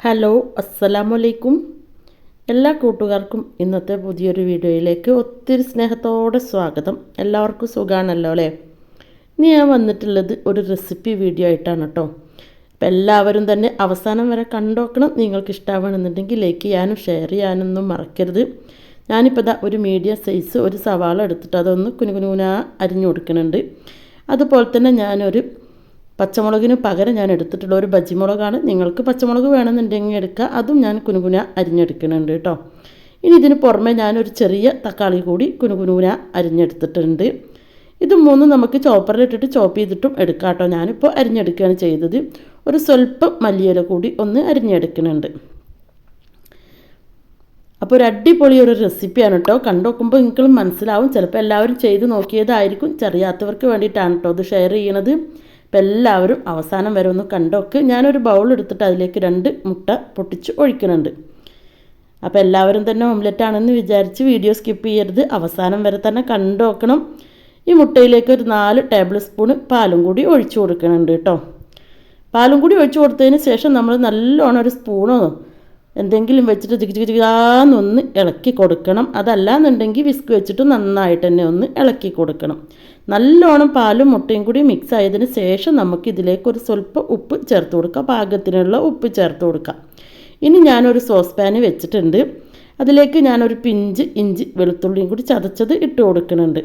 Hello അസ്സലാമലൈക്കും. എല്ലാ കൂട്ടുകാർക്കും ഇന്നത്തെ പുതിയൊരു വീഡിയോയിലേക്ക് ഒത്തിരി സ്നേഹത്തോടെ സ്വാഗതം. എല്ലാവർക്കും സുഖമാണല്ലോ അല്ലേ? ഇനി ഞാൻ വന്നിട്ടുള്ളത് ഒരു റെസിപ്പി വീഡിയോ ആയിട്ടാണ് കേട്ടോ. അപ്പം എല്ലാവരും തന്നെ അവസാനം വരെ കണ്ടോക്കണം. നിങ്ങൾക്ക് ഇഷ്ടമാണെന്നുണ്ടെങ്കിൽ ലൈക്ക് ചെയ്യാനും ഷെയർ ചെയ്യാനൊന്നും മറക്കരുത്. ഞാനിപ്പോൾ ഒരു മീഡിയം സൈസ് ഒരു സവാള എടുത്തിട്ട് അതൊന്ന് കുനുകുനുകുനാ അരിഞ്ഞു കൊടുക്കുന്നുണ്ട്. അതുപോലെ തന്നെ ഞാനൊരു പച്ചമുളകിന് പകരം ഞാൻ എടുത്തിട്ടുള്ള ഒരു ബജിമുളകാണ്. നിങ്ങൾക്ക് പച്ചമുളക് വേണമെന്നുണ്ടെങ്കിൽ എടുക്കുക. അതും ഞാൻ കുനുകുന അരിഞ്ഞെടുക്കുന്നുണ്ട് കേട്ടോ. ഇനി ഇതിന് പുറമെ ഞാനൊരു ചെറിയ തക്കാളി കൂടി കുനുകുന അരിഞ്ഞെടുത്തിട്ടുണ്ട്. ഇത് മൂന്നും നമുക്ക് ചോപ്പറിലിട്ടിട്ട് ചോപ്പ് ചെയ്തിട്ടും എടുക്കാം കേട്ടോ. ഞാനിപ്പോൾ അരിഞ്ഞെടുക്കുകയാണ് ചെയ്തത്. ഒരു സ്വല്പം മല്ലിയില കൂടി ഒന്ന് അരിഞ്ഞെടുക്കുന്നുണ്ട്. അപ്പോൾ ഒരു അടിപൊളി ഒരു റെസിപ്പിയാണ് കേട്ടോ. കണ്ടു നോക്കുമ്പോൾ നിങ്ങൾക്ക് മനസ്സിലാവും. ചിലപ്പോൾ എല്ലാവരും ചെയ്ത് നോക്കിയതായിരിക്കും. ചെറിയാത്തവർക്ക് വേണ്ടിയിട്ടാണ് കേട്ടോ ഇത് ഷെയർ ചെയ്യണത്. അപ്പോൾ എല്ലാവരും അവസാനം വരെ ഒന്ന് കണ്ടോക്ക്. ഞാനൊരു ബൗൾ എടുത്തിട്ട് അതിലേക്ക് 2 മുട്ട പൊട്ടിച്ച് ഒഴിക്കുന്നുണ്ട്. അപ്പോൾ എല്ലാവരും തന്നെ ഓംലെറ്റ് ആണെന്ന് വിചാരിച്ച് വീഡിയോ സ്കിപ്പ് ചെയ്യരുത്. അവസാനം വരെ തന്നെ കണ്ടോക്കണം. ഈ മുട്ടയിലേക്ക് ഒരു 4 ടേബിൾ സ്പൂൺ പാലും കൂടി ഒഴിച്ചു കൊടുക്കുന്നുണ്ട് കേട്ടോ. പാലും കൂടി ഒഴിച്ചു കൊടുത്തതിന് ശേഷം നമ്മൾ നല്ലോണം ഒരു സ്പൂണോ എന്തെങ്കിലും വെച്ചിട്ട് ജിഗാന്നൊന്ന് ഇളക്കി കൊടുക്കണം. അതല്ലാന്നുണ്ടെങ്കിൽ വിസ്ക് വെച്ചിട്ട് നന്നായിട്ട് തന്നെ ഒന്ന് ഇളക്കി കൊടുക്കണം. നല്ലോണം പാലും മുട്ടയും കൂടി മിക്സ് ആയതിന് ശേഷം നമുക്ക് ഇതിലേക്ക് ഒരു സ്വല്പം ഉപ്പ് ചേർത്ത് കൊടുക്കാം. പാകത്തിനുള്ള ഉപ്പ് ചേർത്ത് കൊടുക്കാം. ഇനി ഞാനൊരു സോസ് പാൻ വെച്ചിട്ടുണ്ട്. അതിലേക്ക് ഞാനൊരു പിഞ്ച് ഇഞ്ചി വെളുത്തുള്ളിയും കൂടി ചതച്ചത് ഇട്ട് കൊടുക്കുന്നുണ്ട്.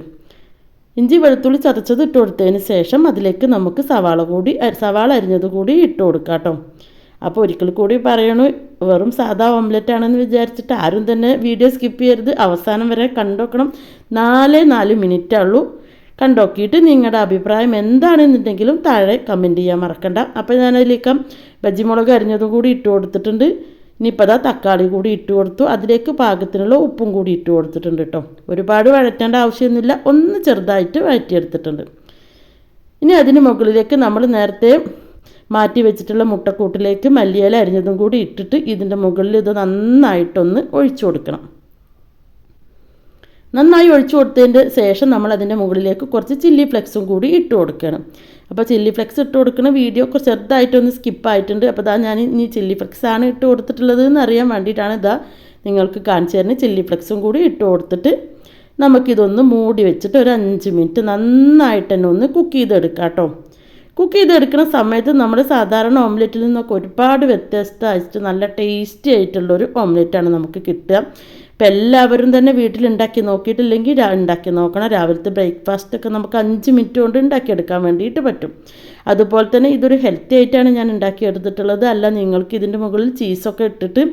ഇഞ്ചി വെളുത്തുള്ളി ചതച്ചത് ഇട്ട് കൊടുത്തതിന് ശേഷം അതിലേക്ക് നമുക്ക് സവാള അരിഞ്ഞത് കൂടി ഇട്ട് കൊടുക്കാം കേട്ടോ. അപ്പോൾ ഒരിക്കൽ കൂടി പറയണു, വെറും സാധാ ഓംലെറ്റ് ആണെന്ന് വിചാരിച്ചിട്ട് ആരും തന്നെ വീഡിയോ സ്കിപ്പ് ചെയ്യരുത്. അവസാനം വരെ കണ്ടോക്കണം. 4 മിനിറ്റേ ഉള്ളൂ. കണ്ടോക്കിയിട്ട് നിങ്ങളുടെ അഭിപ്രായം എന്താണെന്നുണ്ടെങ്കിലും താഴെ കമൻറ്റ് ചെയ്യാൻ മറക്കണ്ട. അപ്പോൾ ഞാനതിലേക്ക് ബജിമുളക് അരിഞ്ഞതും കൂടി ഇട്ട് കൊടുത്തിട്ടുണ്ട്. ഇനിയിപ്പോൾ തക്കാളി കൂടി ഇട്ട് കൊടുത്തു. അതിലേക്ക് പാകത്തിനുള്ള ഉപ്പും കൂടി ഇട്ട് കൊടുത്തിട്ടുണ്ട് കേട്ടോ. ഒരുപാട് വഴറ്റേണ്ട ആവശ്യമൊന്നുമില്ല. ഒന്ന് ചെറുതായിട്ട് വഴറ്റിയെടുത്തിട്ടുണ്ട്. ഇനി അതിന് മുകളിലേക്ക് നമ്മൾ നേരത്തെ മാറ്റി വെച്ചിട്ടുള്ള മുട്ടക്കൂട്ടിലേക്ക് മല്ലിയില അരിഞ്ഞതും കൂടി ഇട്ടിട്ട് ഇതിൻ്റെ മുകളിൽ ഇത് നന്നായിട്ടൊന്ന് ഒഴിച്ചു കൊടുക്കണം. നന്നായി ഒഴിച്ചു കൊടുത്തതിൻ്റെ ശേഷം നമ്മൾ അതിൻ്റെ മുകളിലേക്ക് കുറച്ച് ചില്ലി ഫ്ലെക്സും കൂടി ഇട്ട് കൊടുക്കണം. അപ്പോൾ ചില്ലി ഫ്ലെക്സ് ഇട്ട് കൊടുക്കുന്ന വീഡിയോ ചെറുതായിട്ടൊന്ന് സ്കിപ്പായിട്ടുണ്ട്. അപ്പോൾ ഞാൻ ഇനി ചില്ലി ഫ്ലെക്സ് ആണ് ഇട്ട് കൊടുത്തിട്ടുള്ളത് എന്ന് അറിയാൻ വേണ്ടിയിട്ടാണ് നിങ്ങൾക്ക് കാണിച്ചു തരുന്നത്. ചില്ലി ഫ്ലെക്സും കൂടി ഇട്ട് കൊടുത്തിട്ട് നമുക്കിതൊന്ന് മൂടി വെച്ചിട്ട് ഒരു 5 മിനിറ്റ് നന്നായിട്ട് തന്നെ ഒന്ന് കുക്ക് ചെയ്തെടുക്കാം കേട്ടോ. കുക്ക് ചെയ്തെടുക്കുന്ന സമയത്ത് നമ്മൾ സാധാരണ ഓംലെറ്റിൽ നിന്നൊക്കെ ഒരുപാട് വ്യത്യസ്തമായിട്ട് നല്ല ടേസ്റ്റി ആയിട്ടുള്ളൊരു ഓംലെറ്റാണ് നമുക്ക് കിട്ടുക. അപ്പോൾ എല്ലാവരും തന്നെ വീട്ടിലുണ്ടാക്കി നോക്കിയിട്ടില്ലെങ്കിൽ ഉണ്ടാക്കി നോക്കണം. രാവിലത്തെ ബ്രേക്ക്ഫാസ്റ്റൊക്കെ നമുക്ക് 5 മിനിറ്റ് കൊണ്ട് ഉണ്ടാക്കിയെടുക്കാൻ വേണ്ടിയിട്ട് പറ്റും. അതുപോലെ തന്നെ ഇതൊരു ഹെൽത്തി ആയിട്ടാണ് ഞാൻ ഉണ്ടാക്കിയെടുത്തിട്ടുള്ളത്. അല്ല നിങ്ങൾക്ക് ഇതിൻ്റെ മുകളിൽ ചീസൊക്കെ ഇട്ടിട്ട്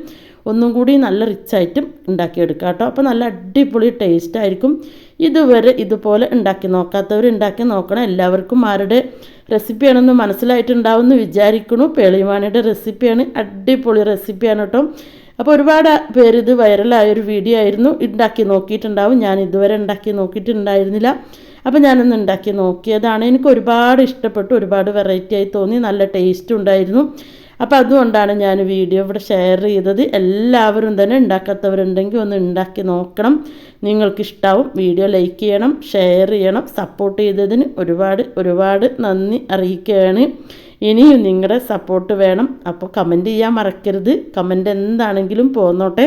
ഒന്നും കൂടി നല്ല റിച്ചായിട്ടും ഉണ്ടാക്കിയെടുക്കാം കേട്ടോ. അപ്പോൾ നല്ല അടിപൊളി ടേസ്റ്റ് ആയിരിക്കും. ഇതുവരെ ഇതുപോലെ ഉണ്ടാക്കി നോക്കാത്തവർ ഉണ്ടാക്കി നോക്കണം. എല്ലാവർക്കും ആരുടെ റെസിപ്പിയാണെന്ന് മനസ്സിലായിട്ടുണ്ടാവുമെന്ന് വിചാരിക്കുന്നു. പേളിമാണിയുടെ റെസിപ്പിയാണ്. അടിപൊളി റെസിപ്പിയാണ് കേട്ടോ. അപ്പോൾ ഒരുപാട് പേര് ഇത് വൈറലായൊരു വീഡിയോ ആയിരുന്നു. ഉണ്ടാക്കി നോക്കിയിട്ടുണ്ടാവും. ഞാൻ ഇതുവരെ ഉണ്ടാക്കി നോക്കിയിട്ടുണ്ടായിരുന്നില്ല. അപ്പോൾ ഞാനൊന്ന് ഉണ്ടാക്കി നോക്കിയതാണ്. എനിക്ക് ഒരുപാട് ഇഷ്ടപ്പെട്ടു. ഒരുപാട് വെറൈറ്റി ആയി തോന്നി. നല്ല ടേസ്റ്റും ഉണ്ടായിരുന്നു. അപ്പോൾ അതുകൊണ്ടാണ് ഞാൻ വീഡിയോ ഇവിടെ ഷെയർ ചെയ്തത്. എല്ലാവരും തന്നെ ഉണ്ടാക്കാത്തവരുണ്ടെങ്കിൽ ഒന്ന് ഉണ്ടാക്കി നോക്കണം. നിങ്ങൾക്കിഷ്ടാവും. വീഡിയോ ലൈക്ക് ചെയ്യണം, ഷെയർ ചെയ്യണം. സപ്പോർട്ട് ചെയ്തതിന് ഒരുപാട് നന്ദി അറിയിക്കുകയാണ്. ഇനിയും നിങ്ങളുടെ സപ്പോർട്ട് വേണം. അപ്പോൾ കമൻറ്റ് ചെയ്യാൻ മറക്കരുത്. കമൻറ്റ് എന്താണെങ്കിലും പോന്നോട്ടെ.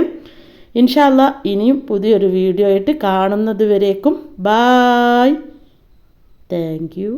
ഇൻഷാ അല്ലാ ഇനിയും പുതിയൊരു വീഡിയോ ആയിട്ട് കാണുന്നത് വരേക്കും ബായ്. Thank you.